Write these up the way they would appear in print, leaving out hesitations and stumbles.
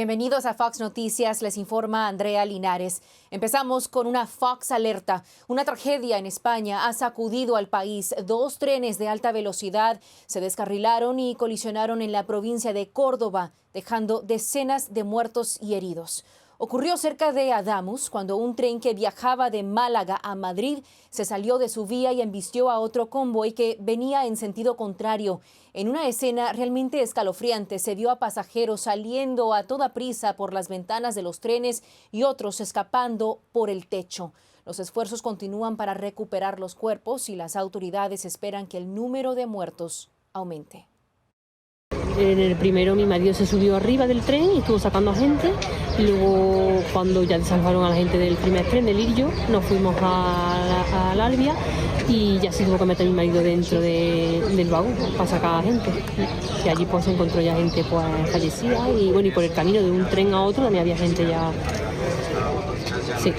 Bienvenidos a Fox Noticias, les informa Andrea Linares. Empezamos con una Fox alerta. Una tragedia en España ha sacudido al país. Dos trenes de alta velocidad se descarrilaron y colisionaron en la provincia de Córdoba, dejando decenas de muertos y heridos. Ocurrió cerca de Adamuz, cuando un tren que viajaba de Málaga a Madrid se salió de su vía y embistió a otro convoy que venía en sentido contrario. En una escena realmente escalofriante, se vio a pasajeros saliendo a toda prisa por las ventanas de los trenes y otros escapando por el techo. Los esfuerzos continúan para recuperar los cuerpos y las autoridades esperan que el número de muertos aumente. En el primero mi marido se subió arriba del tren y estuvo sacando a gente. Y luego cuando ya salvaron a la gente del primer tren, del Lirio, nos fuimos a la Albia y ya se tuvo que meter mi marido dentro del vagón para sacar a gente. Y allí pues se encontró ya gente pues fallecida y bueno, y por el camino de un tren a otro también había gente ya. Sí.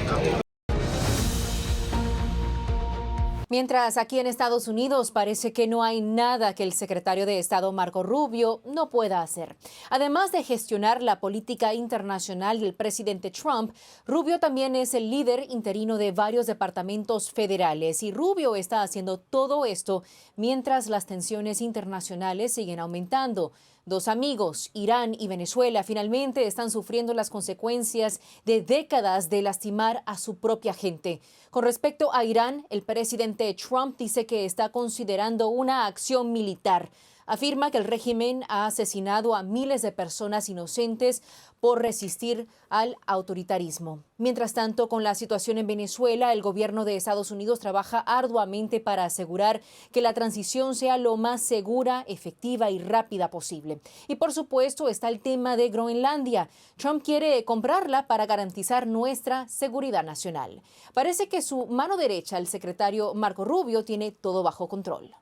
Mientras aquí en Estados Unidos parece que no hay nada que el secretario de Estado Marco Rubio no pueda hacer. Además de gestionar la política internacional del presidente Trump, Rubio también es el líder interino de varios departamentos federales y Rubio está haciendo todo esto mientras las tensiones internacionales siguen aumentando. Dos amigos, Irán y Venezuela, finalmente están sufriendo las consecuencias de décadas de lastimar a su propia gente. Con respecto a Irán, el presidente Trump dice que está considerando una acción militar. Afirma que el régimen ha asesinado a miles de personas inocentes por resistir al autoritarismo. Mientras tanto, con la situación en Venezuela, el gobierno de Estados Unidos trabaja arduamente para asegurar que la transición sea lo más segura, efectiva y rápida posible. Y por supuesto está el tema de Groenlandia. Trump quiere comprarla para garantizar nuestra seguridad nacional. Parece que su mano derecha, el secretario Marco Rubio, tiene todo bajo control.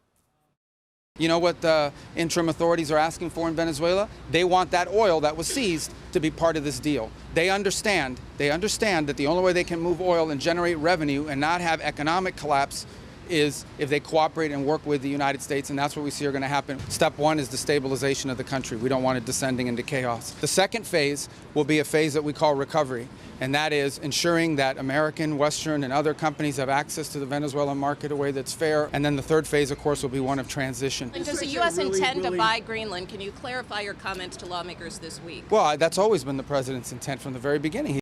You know what the interim authorities are asking for in Venezuela? They want that oil that was seized to be part of this deal. They understand that the only way they can move oil and generate revenue and not have economic collapse is if they cooperate and work with the United States, and that's what we see are going to happen. Step one is the stabilization of the country. We don't want it descending into chaos. The second phase will be a phase that we call recovery, and that is ensuring that American, Western, and other companies have access to the Venezuelan market in a way that's fair. And then the third phase, of course, will be one of transition. And does the U.S. intend to buy Greenland? Can you clarify your comments to lawmakers this week? Well, that's always been the president's intent from the very beginning.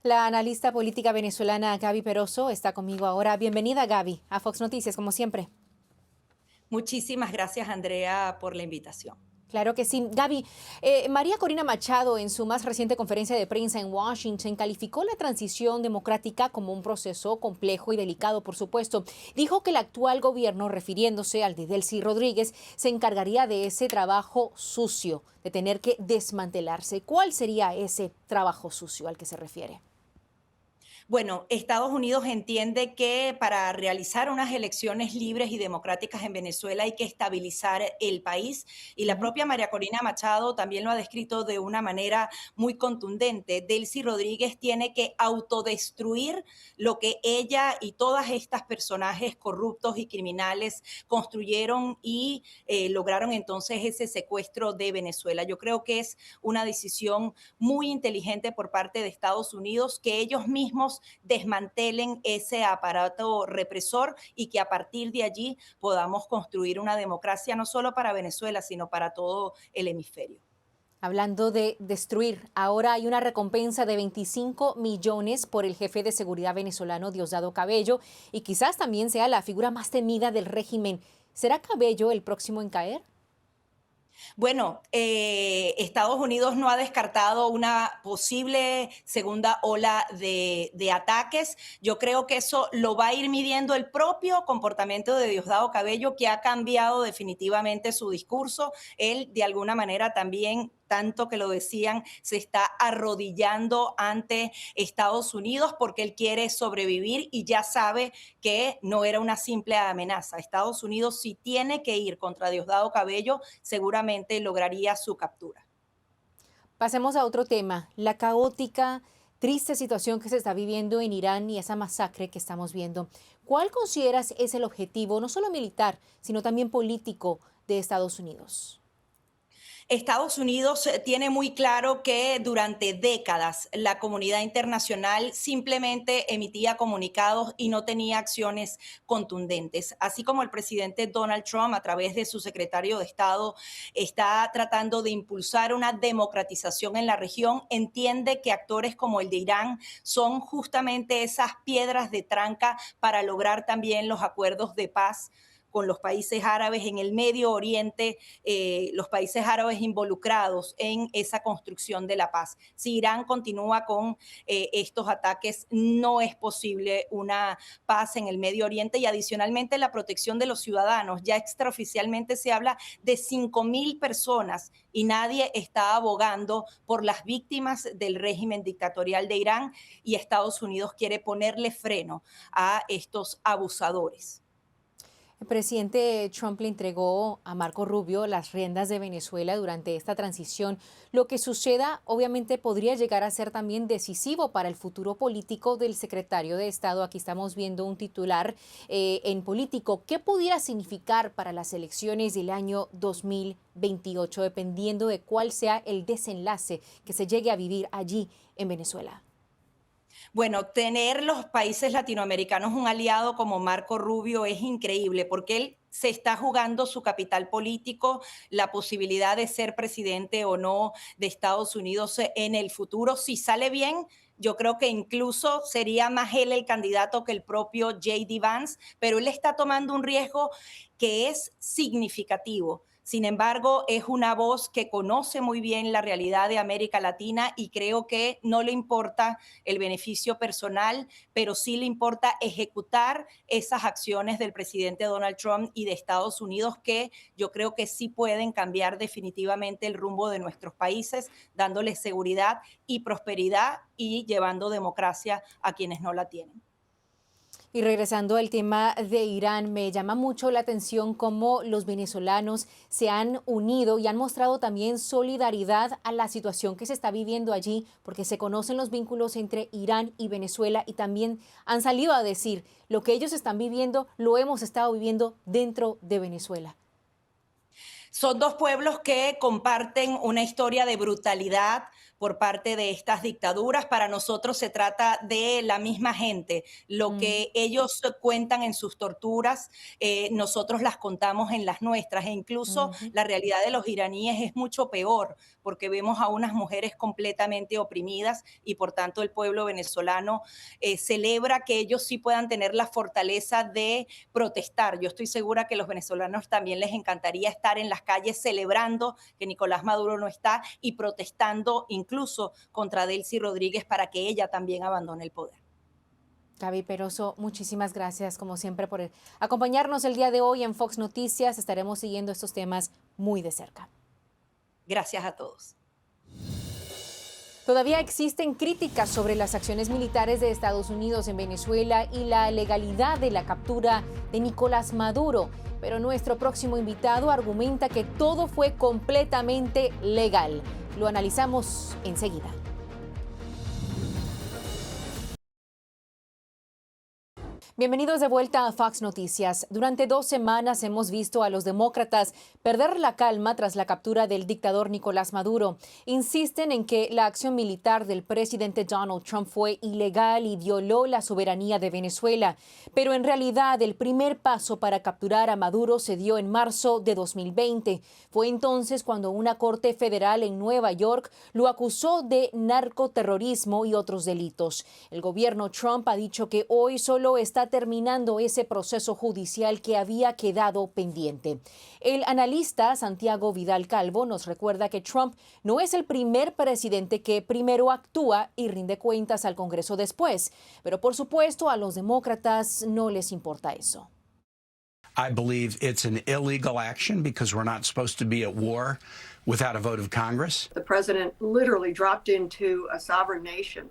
La analista política venezolana Gaby Peroso está conmigo ahora. Bienvenida, Gaby, a Fox Noticias, como siempre. Muchísimas gracias, Andrea, por la invitación. Claro que sí. Gaby, María Corina Machado, en su más reciente conferencia de prensa en Washington, calificó la transición democrática como un proceso complejo y delicado, por supuesto. Dijo que el actual gobierno, refiriéndose al de Delcy Rodríguez, se encargaría de ese trabajo sucio, de tener que desmantelarse. ¿Cuál sería ese trabajo sucio al que se refiere? Bueno, Estados Unidos entiende que para realizar unas elecciones libres y democráticas en Venezuela hay que estabilizar el país y la propia María Corina Machado también lo ha descrito de una manera muy contundente. Delcy Rodríguez tiene que autodestruir lo que ella y todas estas personajes corruptos y criminales construyeron y lograron entonces ese secuestro de Venezuela. Yo creo que es una decisión muy inteligente por parte de Estados Unidos que ellos mismos desmantelen ese aparato represor y que a partir de allí podamos construir una democracia no solo para Venezuela, sino para todo el hemisferio. Hablando de destruir, ahora hay una recompensa de 25 millones por el jefe de seguridad venezolano Diosdado Cabello y quizás también sea la figura más temida del régimen. ¿Será Cabello el próximo en caer? Bueno, Estados Unidos no ha descartado una posible segunda ola de ataques. Yo creo que eso lo va a ir midiendo el propio comportamiento de Diosdado Cabello, que ha cambiado definitivamente su discurso. Él, de alguna manera, también tanto que lo decían, se está arrodillando ante Estados Unidos porque él quiere sobrevivir y ya sabe que no era una simple amenaza. Estados Unidos, si tiene que ir contra Diosdado Cabello, seguramente lograría su captura. Pasemos a otro tema, la caótica, triste situación que se está viviendo en Irán y esa masacre que estamos viendo. ¿Cuál consideras es el objetivo, no solo militar, sino también político, de Estados Unidos. Estados Unidos tiene muy claro que durante décadas la comunidad internacional simplemente emitía comunicados y no tenía acciones contundentes. Así como el presidente Donald Trump, a través de su secretario de Estado, está tratando de impulsar una democratización en la región, entiende que actores como el de Irán son justamente esas piedras de tranca para lograr también los acuerdos de paz con los países árabes en el Medio Oriente, los países árabes involucrados en esa construcción de la paz. Si Irán continúa con estos ataques, no es posible una paz en el Medio Oriente y adicionalmente la protección de los ciudadanos. Ya extraoficialmente se habla de 5.000 personas y nadie está abogando por las víctimas del régimen dictatorial de Irán y Estados Unidos quiere ponerle freno a estos abusadores. El presidente Trump le entregó a Marco Rubio las riendas de Venezuela durante esta transición. Lo que suceda obviamente podría llegar a ser también decisivo para el futuro político del secretario de Estado. Aquí estamos viendo un titular en Político. ¿Qué pudiera significar para las elecciones del año 2028, dependiendo de cuál sea el desenlace que se llegue a vivir allí en Venezuela? Bueno, tener los países latinoamericanos un aliado como Marco Rubio es increíble porque él se está jugando su capital político, la posibilidad de ser presidente o no de Estados Unidos en el futuro. Si sale bien, yo creo que incluso sería más él el candidato que el propio J.D. Vance, pero él está tomando un riesgo que es significativo. Sin embargo, es una voz que conoce muy bien la realidad de América Latina y creo que no le importa el beneficio personal, pero sí le importa ejecutar esas acciones del presidente Donald Trump y de Estados Unidos que yo creo que sí pueden cambiar definitivamente el rumbo de nuestros países, dándoles seguridad y prosperidad y llevando democracia a quienes no la tienen. Y regresando al tema de Irán, me llama mucho la atención cómo los venezolanos se han unido y han mostrado también solidaridad a la situación que se está viviendo allí, porque se conocen los vínculos entre Irán y Venezuela y también han salido a decir lo que ellos están viviendo, lo hemos estado viviendo dentro de Venezuela. Son dos pueblos que comparten una historia de brutalidad por parte de estas dictaduras. Para nosotros se trata de la misma gente. Lo que ellos cuentan en sus torturas, nosotros las contamos en las nuestras. E incluso la realidad de los iraníes es mucho peor, porque vemos a unas mujeres completamente oprimidas y por tanto el pueblo venezolano celebra que ellos sí puedan tener la fortaleza de protestar. Yo estoy segura que a los venezolanos también les encantaría estar en las calles celebrando que Nicolás Maduro no está y protestando incluso contra Delcy Rodríguez para que ella también abandone el poder. Gaby Peroso, muchísimas gracias como siempre por acompañarnos el día de hoy en Fox Noticias. Estaremos siguiendo estos temas muy de cerca. Gracias a todos. Todavía existen críticas sobre las acciones militares de Estados Unidos en Venezuela y la legalidad de la captura de Nicolás Maduro, pero nuestro próximo invitado argumenta que todo fue completamente legal. Lo analizamos enseguida. Bienvenidos de vuelta a Fox Noticias. Durante 2 semanas hemos visto a los demócratas perder la calma tras la captura del dictador Nicolás Maduro. Insisten en que la acción militar del presidente Donald Trump fue ilegal y violó la soberanía de Venezuela. Pero en realidad el primer paso para capturar a Maduro se dio en marzo de 2020. Fue entonces cuando una corte federal en Nueva York lo acusó de narcoterrorismo y otros delitos. El gobierno Trump ha dicho que hoy solo está terminando ese proceso judicial que había quedado pendiente. El analista Santiago Vidal Calvo nos recuerda que Trump no es el primer presidente que primero actúa y rinde cuentas al Congreso después, pero por supuesto a los demócratas no les importa eso. I believe it's an illegal action because we're not supposed to be at war without a vote of Congress. The president literally dropped into a sovereign nation,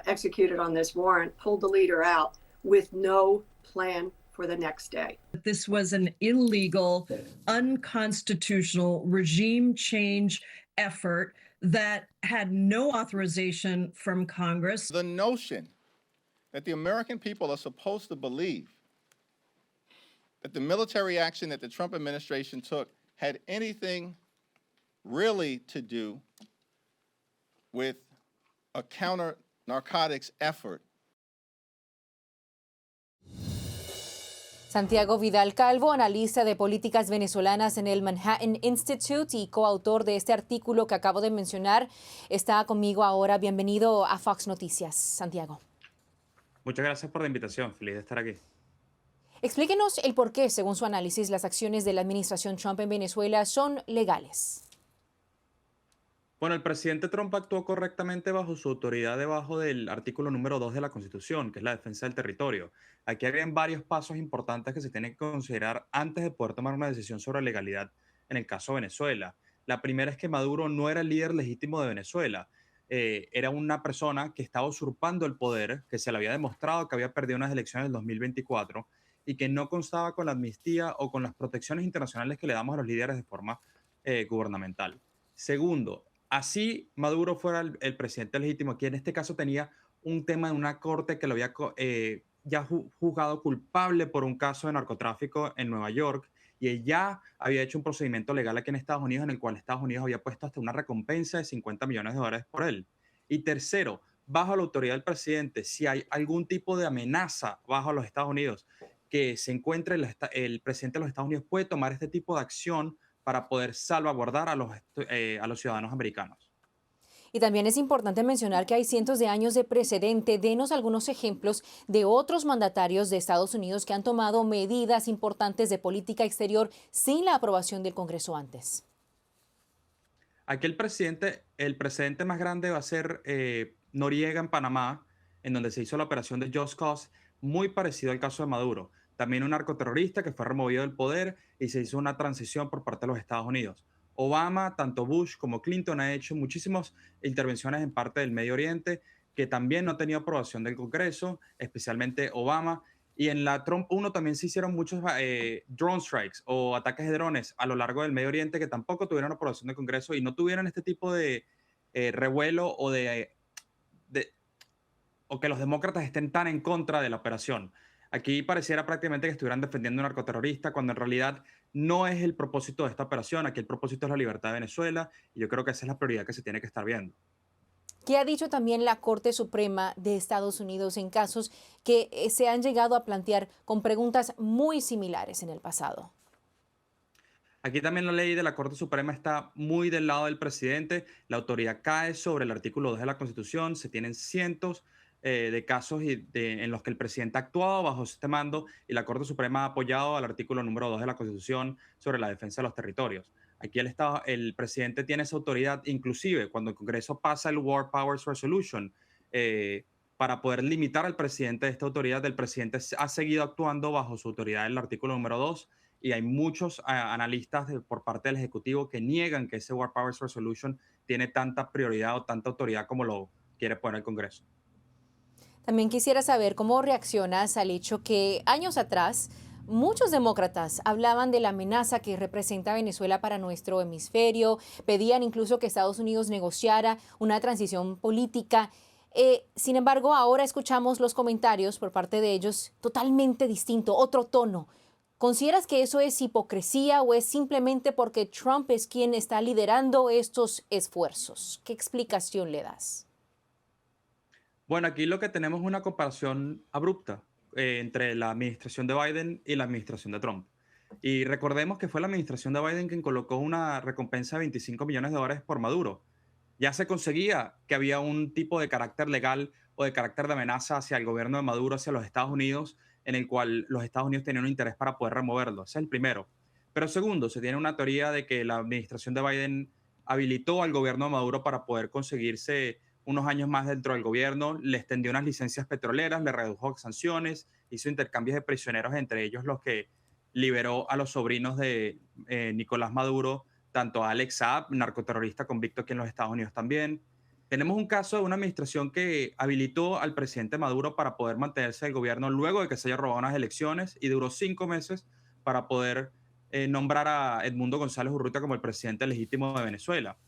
executed on this warrant, pulled the leader out with no plan for the next day. This was an illegal, unconstitutional regime change effort that had no authorization from Congress. The notion that the American people are supposed to believe that the military action that the Trump administration took had anything really to do with a counter-narcotics effort. Santiago Vidal Calvo, analista de políticas venezolanas en el Manhattan Institute y coautor de este artículo que acabo de mencionar, está conmigo ahora. Bienvenido a Fox Noticias, Santiago. Muchas gracias por la invitación. Feliz de estar aquí. Explíquenos el por qué, según su análisis, las acciones de la administración Trump en Venezuela son legales. Bueno, el presidente Trump actuó correctamente bajo su autoridad debajo del artículo número 2 de la Constitución, que es la defensa del territorio. Aquí habían varios pasos importantes que se tienen que considerar antes de poder tomar una decisión sobre legalidad en el caso de Venezuela. La primera es que Maduro no era el líder legítimo de Venezuela. Era una persona que estaba usurpando el poder, que se le había demostrado que había perdido unas elecciones del 2024 y que no constaba con la amnistía o con las protecciones internacionales que le damos a los líderes de forma gubernamental. Segundo, así Maduro fuera el presidente legítimo, aquí en este caso tenía un tema de una corte que lo había ya juzgado culpable por un caso de narcotráfico en Nueva York y él ya había hecho un procedimiento legal aquí en Estados Unidos en el cual Estados Unidos había puesto hasta una recompensa de $50 millones por él. Y tercero, bajo la autoridad del presidente, si hay algún tipo de amenaza bajo los Estados Unidos que se encuentre, el presidente de los Estados Unidos puede tomar este tipo de acción para poder salvaguardar a los ciudadanos americanos. Y también es importante mencionar que hay cientos de años de precedente. Denos algunos ejemplos de otros mandatarios de Estados Unidos que han tomado medidas importantes de política exterior sin la aprobación del Congreso antes. Aquí el precedente más grande va a ser Noriega en Panamá, en donde se hizo la operación de Just Cause, muy parecido al caso de Maduro. También un narcoterrorista que fue removido del poder y se hizo una transición por parte de los Estados Unidos. Obama, tanto Bush como Clinton han hecho muchísimas intervenciones en parte del Medio Oriente que también no han tenido aprobación del Congreso, especialmente Obama. Y en la Trump 1 también se hicieron muchos drone strikes o ataques de drones a lo largo del Medio Oriente que tampoco tuvieron aprobación del Congreso y no tuvieron este tipo de revuelo o que los demócratas estén tan en contra de la operación. Aquí pareciera prácticamente que estuvieran defendiendo a un narcoterrorista cuando en realidad no es el propósito de esta operación. Aquí el propósito es la libertad de Venezuela y yo creo que esa es la prioridad que se tiene que estar viendo. ¿Qué ha dicho también la Corte Suprema de Estados Unidos en casos que se han llegado a plantear con preguntas muy similares en el pasado? Aquí también la ley de la Corte Suprema está muy del lado del presidente. La autoridad cae sobre el artículo 2 de la Constitución. Se tienen cientos de casos en los que el presidente ha actuado bajo este mando y la Corte Suprema ha apoyado al artículo número 2 de la Constitución sobre la defensa de los territorios. Aquí el presidente tiene esa autoridad, inclusive cuando el Congreso pasa el War Powers Resolution, para poder limitar al presidente de esta autoridad, el presidente ha seguido actuando bajo su autoridad el artículo número 2 y hay muchos analistas por parte del Ejecutivo que niegan que ese War Powers Resolution tiene tanta prioridad o tanta autoridad como lo quiere poner el Congreso. También quisiera saber cómo reaccionas al hecho que años atrás muchos demócratas hablaban de la amenaza que representa Venezuela para nuestro hemisferio, pedían incluso que Estados Unidos negociara una transición política. Sin embargo, ahora escuchamos los comentarios por parte de ellos totalmente distinto, otro tono. ¿Consideras que eso es hipocresía o es simplemente porque Trump es quien está liderando estos esfuerzos? ¿Qué explicación le das? Bueno, aquí lo que tenemos es una comparación abrupta entre la administración de Biden y la administración de Trump. Y recordemos que fue la administración de Biden quien colocó una recompensa de $25 millones por Maduro. Ya se conseguía que había un tipo de carácter legal o de carácter de amenaza hacia el gobierno de Maduro, hacia los Estados Unidos, en el cual los Estados Unidos tenían un interés para poder removerlo. Ese es el primero. Pero segundo, se tiene una teoría de que la administración de Biden habilitó al gobierno de Maduro para poder conseguirse unos años más dentro del gobierno, le extendió unas licencias petroleras, le redujo sanciones, hizo intercambios de prisioneros, entre ellos los que liberó a los sobrinos de Nicolás Maduro, tanto a Alex Saab, narcoterrorista convicto aquí en los Estados Unidos también. Tenemos un caso de una administración que habilitó al presidente Maduro para poder mantenerse en el gobierno luego de que se haya robado unas elecciones y duró 5 meses para poder nombrar a Edmundo González Urrutia como el presidente legítimo de Venezuela.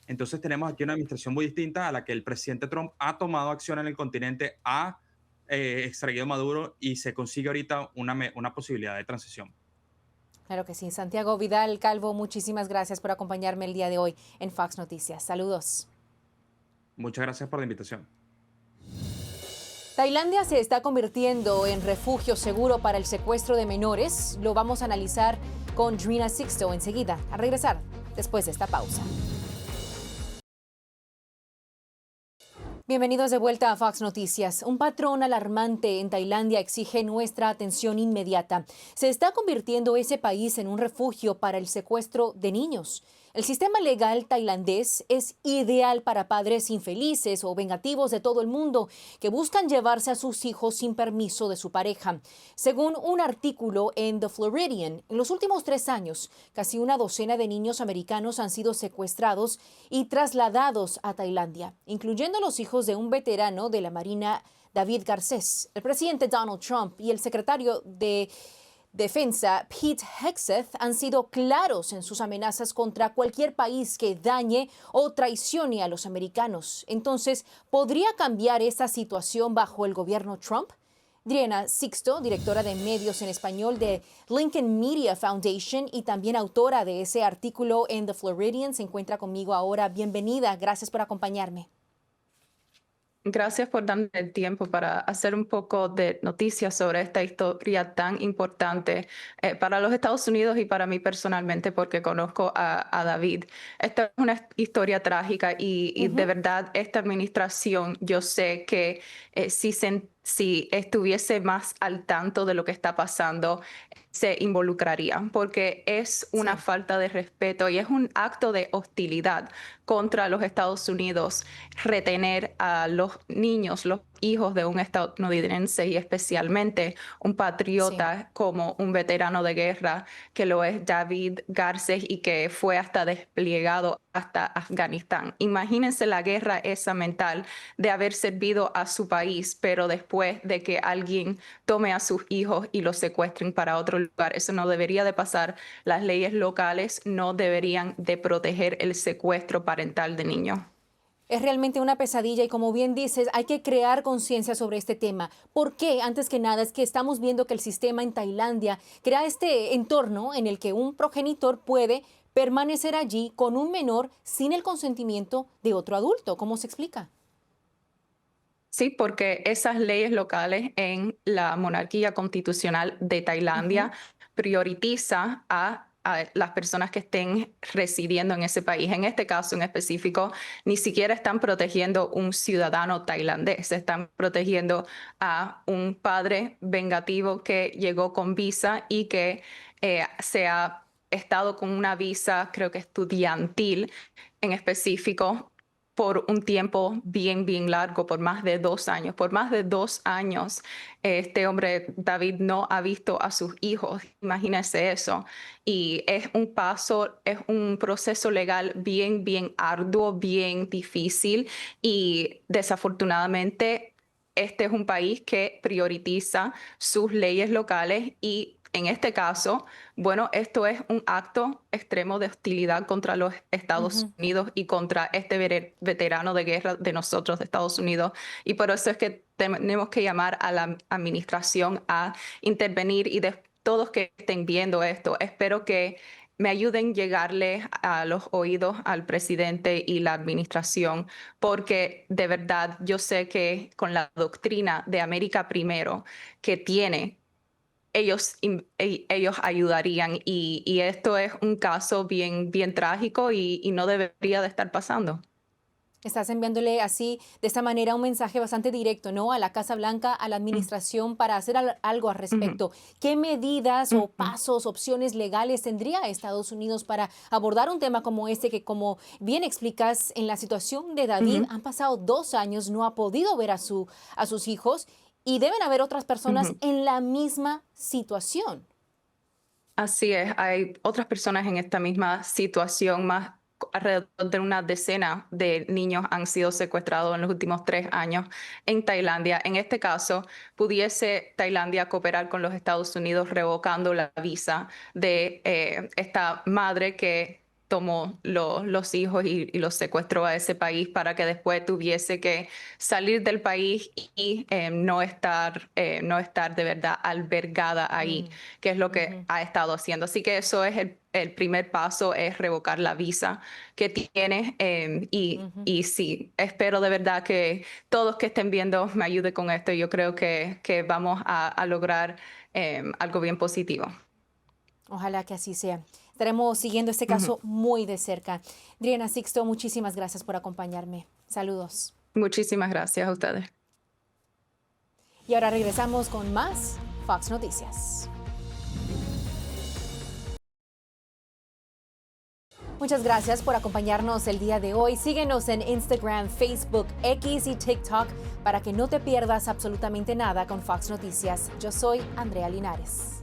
Entonces tenemos aquí una administración muy distinta a la que el presidente Trump ha tomado acción en el continente, ha extraído a Maduro y se consigue ahorita una posibilidad de transición. Claro que sí. Santiago Vidal Calvo, muchísimas gracias por acompañarme el día de hoy en Fox Noticias. Saludos. Muchas gracias por la invitación. Tailandia se está convirtiendo en refugio seguro para el secuestro de menores. Lo vamos a analizar con Drina Sixto enseguida, a regresar después de esta pausa. Bienvenidos de vuelta a Fox Noticias. Un patrón alarmante en Tailandia exige nuestra atención inmediata. Se está convirtiendo ese país en un refugio para el secuestro de niños. El sistema legal tailandés es ideal para padres infelices o vengativos de todo el mundo que buscan llevarse a sus hijos sin permiso de su pareja. Según un artículo en The Floridian, en los últimos 3 años, casi una docena de niños americanos han sido secuestrados y trasladados a Tailandia, incluyendo los hijos de un veterano de la Marina, David Garcés. El presidente Donald Trump y el secretario de Defensa, Pete Hegseth, han sido claros en sus amenazas contra cualquier país que dañe o traicione a los americanos. Entonces, ¿podría cambiar esta situación bajo el gobierno Trump? Drina Sixto, directora de medios en español de Lincoln Media Foundation y también autora de ese artículo en The Floridian, se encuentra conmigo ahora. Bienvenida, gracias por acompañarme. Gracias por darme el tiempo para hacer un poco de noticias sobre esta historia tan importante para los Estados Unidos y para mí personalmente, porque conozco a David. Esta es una historia trágica y de verdad esta administración, yo sé que si estuviese más al tanto de lo que está pasando, se involucraría, porque es una falta de respeto y es un acto de hostilidad contra los Estados Unidos retener a los niños, los hijos de un estadounidense y especialmente un patriota como un veterano de guerra que lo es David Garcés y que fue hasta desplegado hasta Afganistán. Imagínense la guerra esa mental de haber servido a su país, pero después de que alguien tome a sus hijos y los secuestren para otro lugar. Eso no debería de pasar. Las leyes locales no deberían de proteger el secuestro parental de niños. Es realmente una pesadilla y como bien dices, hay que crear conciencia sobre este tema. ¿Por qué? Antes que nada, es que estamos viendo que el sistema en Tailandia crea este entorno en el que un progenitor puede permanecer allí con un menor sin el consentimiento de otro adulto. ¿Cómo se explica? Sí, porque esas leyes locales en la monarquía constitucional de Tailandia prioriza a las personas que estén residiendo en ese país. En este caso en específico, ni siquiera están protegiendo un ciudadano tailandés, están protegiendo a un padre vengativo que llegó con visa y que se ha estado con una visa, creo que estudiantil en específico, por un tiempo bien largo, por más de 2 años. Por más de 2 años, este hombre, David, no ha visto a sus hijos. Imagínense eso. Y es un proceso legal bien arduo, bien difícil. Y desafortunadamente, este es un país que prioriza sus leyes locales y en este caso, bueno, esto es un acto extremo de hostilidad contra los Estados Unidos y contra este veterano de guerra de nosotros, de Estados Unidos. Y por eso es que tenemos que llamar a la administración a intervenir y de todos que estén viendo esto, espero que me ayuden a llegarle a los oídos al presidente y la administración, porque de verdad yo sé que con la doctrina de América Primero que tiene, ellos ayudarían y esto es un caso bien trágico y no debería de estar pasando. Estás enviándole así, de esta manera, un mensaje bastante directo, ¿no? A la Casa Blanca, a la administración, para hacer algo al respecto. ¿Qué medidas o pasos, opciones legales tendría Estados Unidos para abordar un tema como este que, como bien explicas, en la situación de David, han pasado 2 años, no ha podido ver a sus hijos y deben haber otras personas en la misma situación? Así es, hay otras personas en esta misma situación, alrededor de una decena de niños han sido secuestrados en los últimos 3 años en Tailandia. En este caso, pudiese Tailandia cooperar con los Estados Unidos revocando la visa de esta madre que tomó los hijos y los secuestró a ese país para que después tuviese que salir del país y no estar de verdad albergada ahí, que es lo que ha estado haciendo. Así que eso es el primer paso, es revocar la visa que tiene y sí, espero de verdad que todos que estén viendo me ayuden con esto. Yo creo que vamos a lograr algo bien positivo. Ojalá que así sea. Estaremos siguiendo este caso muy de cerca. Driana Sixto, muchísimas gracias por acompañarme. Saludos. Muchísimas gracias a ustedes. Y ahora regresamos con más Fox Noticias. Muchas gracias por acompañarnos el día de hoy. Síguenos en Instagram, Facebook, X y TikTok para que no te pierdas absolutamente nada con Fox Noticias. Yo soy Andrea Linares.